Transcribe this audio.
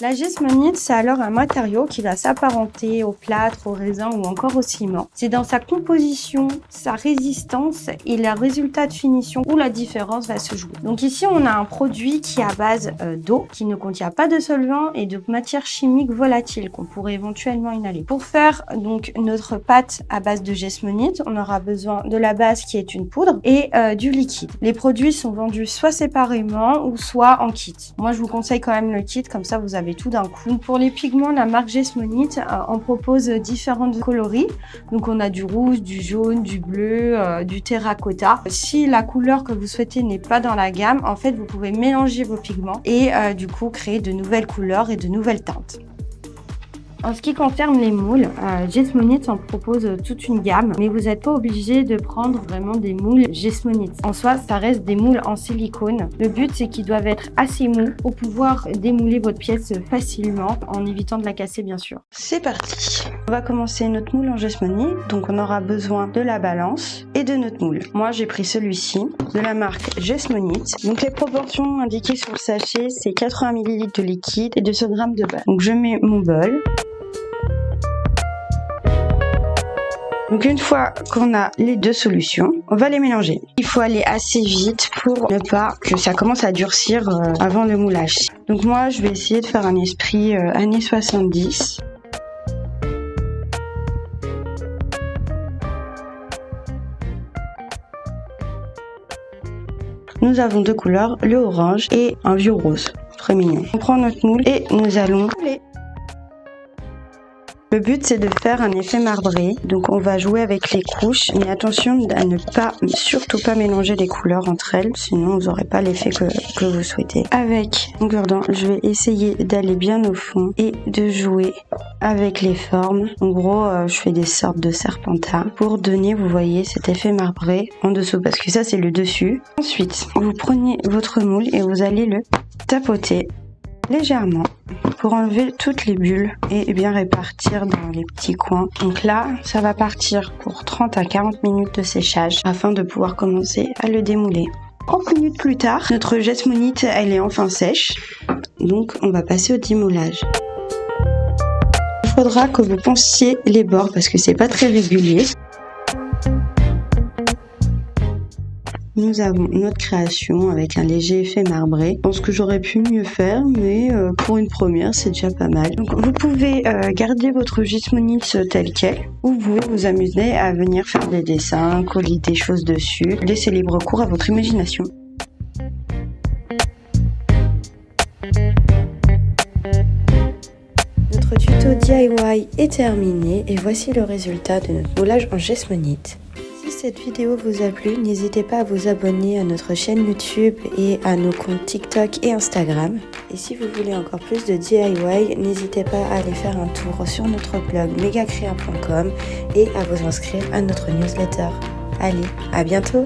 La gesmonite, c'est alors un matériau qui va s'apparenter au plâtre, au raisin ou encore au ciment. C'est dans sa composition, sa résistance et le résultat de finition où la différence va se jouer. Donc ici, on a un produit qui est à base d'eau, qui ne contient pas de solvant et de matière chimique volatile qu'on pourrait éventuellement inhaler. Pour faire donc notre pâte à base de gesmonite, on aura besoin de la base qui est une poudre et du liquide. Les produits sont vendus soit séparément ou soit en kit. Moi, je vous conseille quand même le kit, comme ça vous avez tout d'un coup. Donc, pour les pigments, la marque gesmonite en propose différentes coloris. Donc on a du rouge, du jaune, du bleu, du terracotta. Si la couleur que vous souhaitez n'est pas dans la gamme, en fait vous pouvez mélanger vos pigments et du coup créer de nouvelles couleurs et de nouvelles teintes. En ce qui concerne les moules, gesmonite en propose toute une gamme, mais vous n'êtes pas obligé de prendre vraiment des moules gesmonite. En soi, ça reste des moules en silicone. Le but, c'est qu'ils doivent être assez mous pour pouvoir démouler votre pièce facilement, en évitant de la casser bien sûr. C'est parti! On va commencer notre moule en gesmonite, donc on aura besoin de la balance et de notre moule. Moi, j'ai pris celui-ci, de la marque gesmonite. Donc les proportions indiquées sur le sachet, c'est 80 ml de liquide et 200 g de beurre. Donc je mets mon bol. Donc une fois qu'on a les deux solutions, on va les mélanger. Il faut aller assez vite pour ne pas que ça commence à durcir avant le moulage. Donc moi, je vais essayer de faire un esprit années 70. Nous avons deux couleurs, le orange et un vieux rose. Très mignon. On prend notre moule et nous allons couler. Le but, c'est de faire un effet marbré, donc on va jouer avec les couches, mais attention à ne pas, surtout pas mélanger les couleurs entre elles, sinon vous n'aurez pas l'effet que vous souhaitez. Avec mon cure-dent, je vais essayer d'aller bien au fond et de jouer avec les formes. En gros, je fais des sortes de serpentins pour donner, vous voyez, cet effet marbré en dessous, parce que ça c'est le dessus. Ensuite, vous prenez votre moule et vous allez le tapoter légèrement pour enlever toutes les bulles et bien répartir dans les petits coins. Donc là, ça va partir pour 30 à 40 minutes de séchage afin de pouvoir commencer à le démouler. 30 minutes plus tard, notre gesmonite, elle est enfin sèche. Donc on va passer au démoulage. Il faudra que vous ponciez les bords parce que c'est pas très régulier. Nous avons notre création avec un léger effet marbré. Je pense que j'aurais pu mieux faire, mais pour une première, c'est déjà pas mal. Donc vous pouvez garder votre gesmonite telle qu'elle, ou vous pouvez vous amuser à venir faire des dessins, coller des choses dessus. Laissez libre cours à votre imagination. Notre tuto DIY est terminé et voici le résultat de notre moulage en gesmonite. Si cette vidéo vous a plu, n'hésitez pas à vous abonner à notre chaîne YouTube et à nos comptes TikTok et Instagram. Et si vous voulez encore plus de DIY, n'hésitez pas à aller faire un tour sur notre blog megacrea.com et à vous inscrire à notre newsletter. Allez, à bientôt!